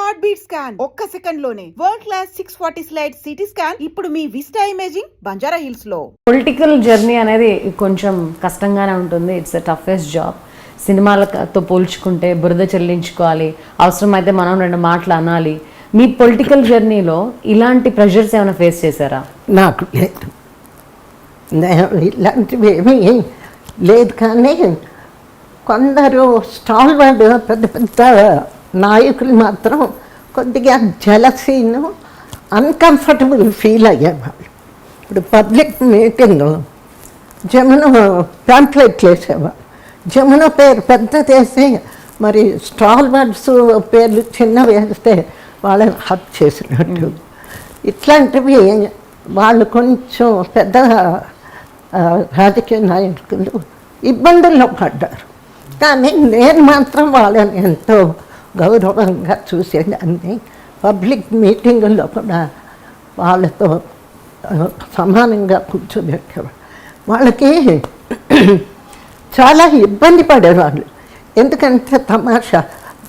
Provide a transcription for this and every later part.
Heart beat scan ఒక్క second లోనే world class 640 slide CT scan ఇప్పుడు మీ విస్టా ఇమేజింగ్ బంజారా హిల్స్ లో. పొలిటికల్ జర్నీ అనేది కొంచెం కష్టంగానే ఉంటుంది. It's a toughest job. సినిమాలతో పోల్చుకుంటే బురద చెల్లించుకోవాలి, అవసరమైతే మనం 2 మాటలు అనాలి. మీ పొలిటికల్ జర్నీలో ఇలాంటి ప్రెషర్స్ ఏమైనా ఫేస్ చేశారా? నాకు లేదు, ఇలాంటివి ఏమీ లేదు. కానీ కొందరు స్టాల్వర్డ్ పెద్ద పెద్ద నాయకులు మాత్రం కొద్దిగా జలసీను, అన్కంఫర్టబుల్ ఫీల్ అయ్యేవాళ్ళు. ఇప్పుడు పబ్లిక్ మీటింగ్లో జమున ప్యాంప్లెట్లు వేసేవాళ్ళు. జమున పేరు పెద్దదేసి మరి స్టాల్వర్డ్స్ పేర్లు చిన్న వేస్తే వాళ్ళని హక్ చేసినట్టు. ఇట్లాంటివి వాళ్ళు కొంచెం పెద్ద రాజకీయ నాయకులు ఇబ్బందుల్లో పడ్డారు. కానీ నేను మాత్రం వాళ్ళని ఎంతో గౌరవంగా చూసేదాన్ని. పబ్లిక్ మీటింగుల్లో కూడా వాళ్ళతో సమానంగా కూర్చోబెట్టేవాళ్ళు. వాళ్ళకి చాలా ఇబ్బంది పడేవాళ్ళు. ఎందుకంటే తమాషా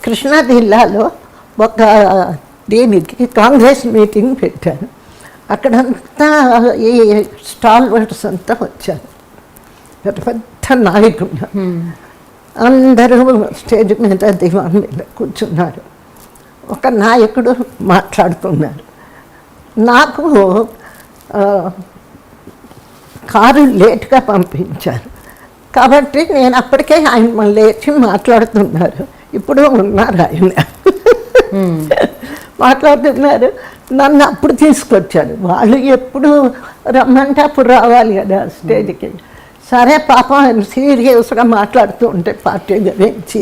కృష్ణా జిల్లాలో ఒక దీనికి కాంగ్రెస్ మీటింగ్ పెట్టారు. అక్కడంతా ఈ స్టాల్వర్డ్స్ అంతా వచ్చారు, పెద్ద పెద్ద నాయకులు. అందరూ స్టేజ్ మీద దివాన్ మీద కూర్చున్నారు. ఒక నాయకుడు మాట్లాడుతున్నారు. నాకు కారు లేట్గా పంపించారు కాబట్టి నేను అప్పటికే ఆయన లేచి మాట్లాడుతున్నారు. ఇప్పుడు ఉన్నారు ఆయన మాట్లాడుతున్నారు. నన్ను అప్పుడు తీసుకొచ్చారు. వాళ్ళు ఎప్పుడు రమ్మంటే అప్పుడు రావాలి కదా స్టేజ్కి. సరే పాపం ఆయన సీరియస్గా మాట్లాడుతూ ఉంటే పార్టీ గురించి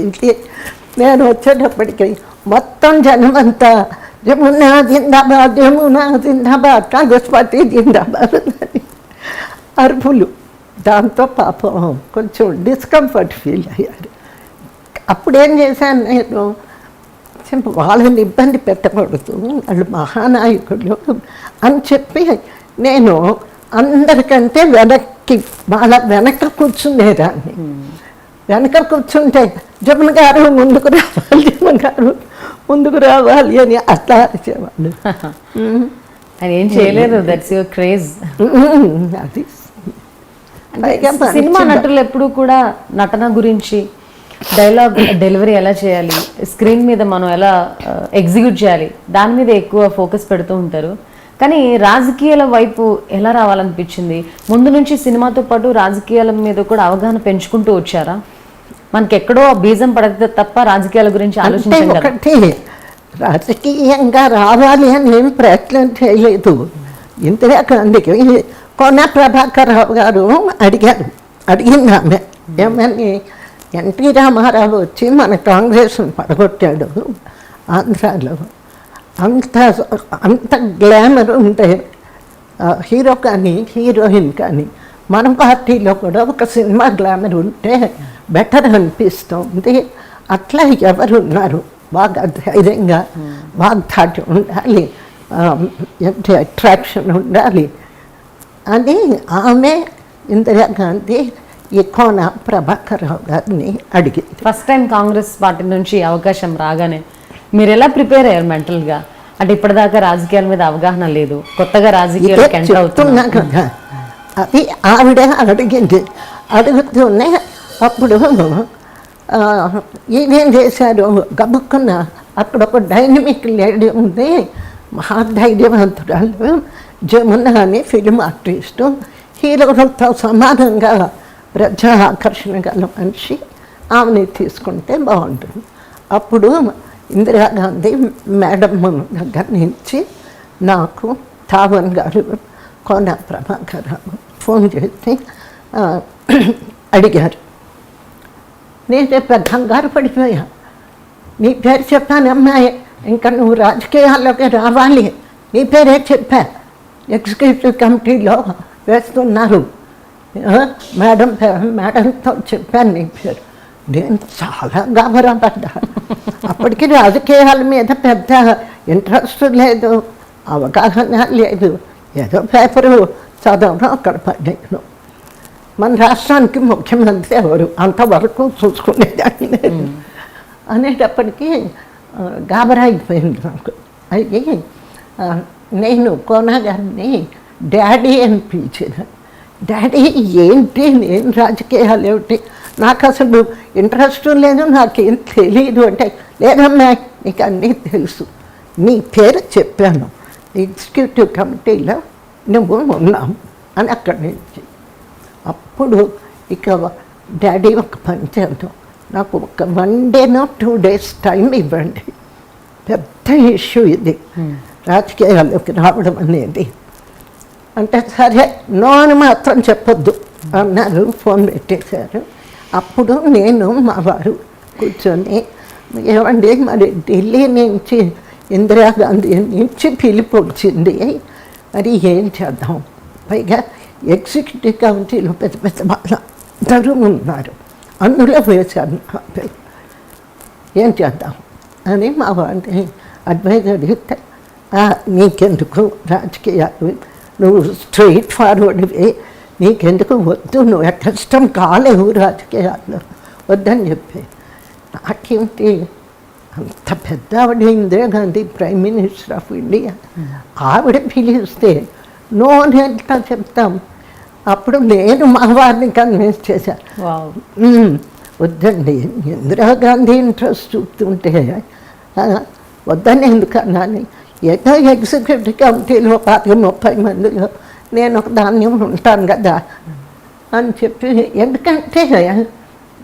నేను వచ్చేటప్పటికి మొత్తం జనమంతా జమునా జిందాబాద్, జమునా జిందాబాద్, కాంగ్రెస్ పార్టీ జిందాబాద్ అని అరుపులు. దాంతో పాపం కొంచెం డిస్కంఫర్ట్ ఫీల్ అయ్యారు. అప్పుడేం చేశాను నేను, వాళ్ళని ఇబ్బంది పెట్టకూడదు, వాళ్ళు మహానాయకులు అని చెప్పి నేను అందరికంటే వెనక్కి వాళ్ళ వెనక కూర్చునేదాన్ని. వెనక కూర్చుంటే జమున గారు ముందుకు రావాలి, జమున గారు ముందుకు రావాలి అని అట్లా అరిచేవాళ్ళు. ఏం చేయలేదు, దట్స్ యువర్ క్రేజ్. అది సినిమా నటులు ఎప్పుడు కూడా నటన గురించి, డైలాగ్ డెలివరీ ఎలా చేయాలి, స్క్రీన్ మీద మనం ఎలా ఎగ్జిక్యూట్ చేయాలి, దాని మీద ఎక్కువ ఫోకస్ పెడుతూ ఉంటారు. కానీ రాజకీయాల వైపు ఎలా రావాలనిపించింది? ముందు నుంచి సినిమాతో పాటు రాజకీయాల మీద కూడా అవగాహన పెంచుకుంటూ వచ్చారా? మనకి ఎక్కడో బీజం పడితే తప్ప రాజకీయాల గురించి ఆలోచించాలి. ఒకటి రాజకీయంగా రావాలి అని ఏం ప్రయత్నం చేయలేదు. ఇందిరాగాంధీకి కోన ప్రభాకర్ రావు గారు అడిగింది ఆమె ఏమని, ఎన్టీ రామారావు వచ్చి మన కాంగ్రెస్ను పడగొట్టాడు ఆంధ్రాలో, అంత గ్లామర్ ఉంటే హీరో కానీ హీరోయిన్ కానీ మన పార్టీలో కూడా ఒక సినిమా గ్లామర్ ఉంటే బెటర్ అనిపిస్తుంది. అట్లా ఎవరు ఉన్నారు? బాగా ధైర్యంగా వాగ్దాటి ఉండాలి, అట్రాక్షన్ ఉండాలి అని ఆమె ఇందిరాగాంధీ ఈ కోన ప్రభాకర్ రావు గారిని అడిగింది. ఫస్ట్ టైం కాంగ్రెస్ పార్టీ నుంచి అవకాశం రాగానే మీరు ఎలా ప్రిపేర్ అయ్యారు మెంటల్గా? అంటే ఇప్పటిదాకా రాజకీయాల మీద అవగాహన లేదు, కొత్తగా రాజకీయాలకు ఎంటర్ అవుతున్నా కదా. అది ఆవిడ అడిగింది. అడుగుతూనే అప్పుడు ఈయనేం చేశారు, గబుక్కున్న అక్కడ ఒక డైనమిక్ లేడీ ఉంది, మహాధైర్యవంతురాలు జమున అని ఫిలిం ఆర్టిస్టు, హీరోలతో సమానంగా ప్రజా ఆకర్షణ గల మనిషి, ఆమెని తీసుకుంటే బాగుంటుంది. అప్పుడు ఇందిరాగాంధీ మేడం దగ్గర నుంచి నాకు తావన్ గారు, కోన ప్రభాకర్ ఫోన్ చేసి అడిగారు. నేను పెద్ద కంగారు పడిపోయా. నీ పేరు చెప్పానమ్మా, ఇంకా నువ్వు రాజకీయాల్లోకి రావాలి, నీ పేరే చెప్పా, ఎగ్జిక్యూటివ్ కమిటీలో వేస్తున్నారు, మేడంతో చెప్పాను నీ పేరు. నేను చాలా గాబరాపడ్డా. అప్పటికి రాజకీయాల మీద పెద్ద ఇంట్రెస్ట్ లేదు, అవగాహన లేదు. ఏదో పేపరు చదవడం అక్కడ పడ్డాను. మన రాష్ట్రానికి ముఖ్యమంత్రి ఎవరు అంతవరకు చూసుకునేదాన్ని లేదు. అనేటప్పటికీ గాబరా అయిపోయింది నాకు. అయ్యి నేను కోనా గారిని డాడీ అని పిలిచాను. డాడీ ఏంటి, నేను రాజకీయాలు ఏమిటి, నాకు అసలు ఇంట్రెస్ట్ లేదు, నాకేం తెలియదు అంటే, లేదమ్మా నీకు అన్నీ తెలుసు, నీ పేరు చెప్పాను, ఎగ్జిక్యూటివ్ కమిటీలో నువ్వు ఉన్నావు అని అక్కడి నుంచి. అప్పుడు ఇక డాడీ ఒక పని చేద్దాం, నాకు ఒక 1 డేనో 2 డేస్ టైం ఇవ్వండి, పెద్ద ఇష్యూ ఇది రాజకీయాల్లోకి రావడం అనేది అంటే. సరే నో అని మాత్రం చెప్పొద్దు అన్నారు, ఫోన్ పెట్టేశారు. అప్పుడు నేను మా వారు కూర్చొని, ఏమండి మరి ఢిల్లీ నుంచి ఇందిరాగాంధీ నుంచి పిలుపు వచ్చింది, మరి ఏం చేద్దాం, పైగా ఎగ్జిక్యూటివ్ కమిటీలో పెద్ద పెద్ద వాళ్ళందరూ ఉన్నారు, అందులో వేశాను నా పేరు, ఏం చేద్దాం అని మా వాడిని అడ్వైజ్ అడిగితే, నీకెందుకు రాజకీయాలు, నువ్వు స్ట్రైట్ ఫార్వర్డ్వి, నీకెందుకు వద్దు, నువ్వు కష్టం కాలేవు రాజకీయాల్లో, వద్దని చెప్పి. నాకేంటి అంత పెద్ద ఆవిడ Indira Gandhi prime minister of India, ఆవిడ పిలిస్తే నో అని ఎట్లా చెప్తాం. అప్పుడు నేను మా వారిని కన్విన్స్ చేశాను, వద్దండి ఇందిరాగాంధీ ఇంట్రెస్ట్ చూపుతుంటే వద్దని ఎందుకన్నాను, ఏదో ఎగ్జిక్యూటివ్ కమిటీలో 30 మందిలో నేను ఒక దాన్ని ఉంటాను కదా అని చెప్పి. ఎందుకంటే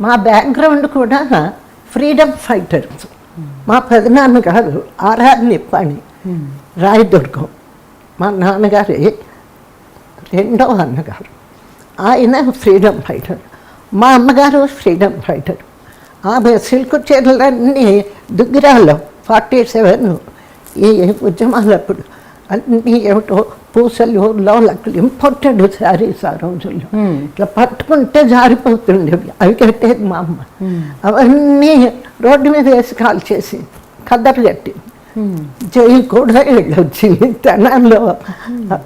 మా బ్యాక్గ్రౌండ్ కూడా ఫ్రీడమ్ ఫైటర్స్. మా పెదనాన్న గారు ఆర్ఆర్ నిప్పాణి రాయదుర్గం, మా నాన్నగారి 2వ అన్నగారు, ఆయన ఫ్రీడమ్ ఫైటర్, మా అమ్మగారు ఫ్రీడమ్ ఫైటర్. ఆమె సిల్క్ చీరలన్నీ దుగ్గిరాలో 47 ఈ ఉద్యమాలప్పుడు అన్నీ ఏమిటో పూసలు లోలకులు ఇంపార్టెంట్ శారీస్ ఆ రోజుల్లో, ఇట్లా పట్టుకుంటే జారిపోతుండేవి, అవి కట్టేది మా అమ్మ. అవన్నీ రోడ్డు మీద వేసి కాల్ చేసి కద్దరు కట్టి జైలు కూడా వెళ్ళొచ్చింది. తెనాల్లో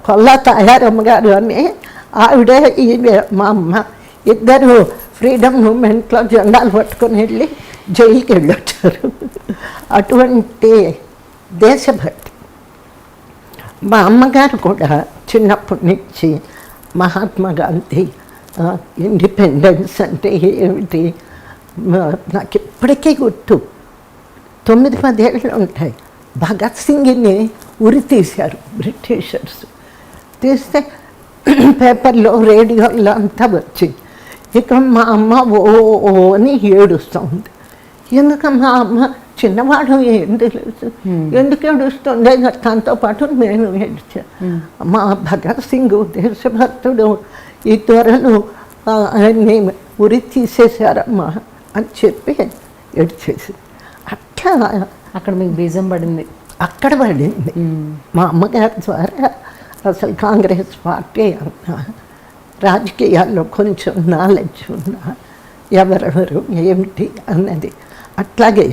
కొల్లా తయారమ్మ గారు అని ఆవిడే మా అమ్మ ఇద్దరు ఫ్రీడమ్ మూమెంట్లో జెండాలు పట్టుకొని వెళ్ళి జైలుకి వెళ్ళొచ్చారు. అటువంటి దేశభక్తి. మా అమ్మగారు కూడా చిన్నప్పటి నుంచి మహాత్మా గాంధీ, ఇండిపెండెన్స్ అంటే ఏమిటి నాకు ఇప్పటికీ గుర్తు. 9-10 ఏళ్ళు ఉంటాయి. భగత్ సింగ్ని ఉరి తీశారు బ్రిటిషర్స్. తీస్తే పేపర్లో రేడియోలో అంతా వచ్చింది. ఇక మా అమ్మ ఓ అని ఏడుస్తుంది. ఎందుకు మా అమ్మ చిన్నవాడు ఏం తెలుసు, ఎందుకు ఏడుస్తుంది, తనతో పాటు నేను ఏడ్చాను. మా భగత్ సింగ్ దేశభక్తుడు, ఈ త్వరలో ఆయన్ని ఉరి తీసేశారమ్మా అని చెప్పి ఏడ్చేసి. అట్లా అక్కడ మీకు బీజం పడింది. అక్కడ పడింది. మా అమ్మగారి ద్వారా అసలు కాంగ్రెస్ పార్టీ అన్నా, రాజకీయాల్లో కొంచెం నాలెడ్జ్ ఉన్నా, ఎవరెవరు ఏమిటి అన్నది. అట్లాగే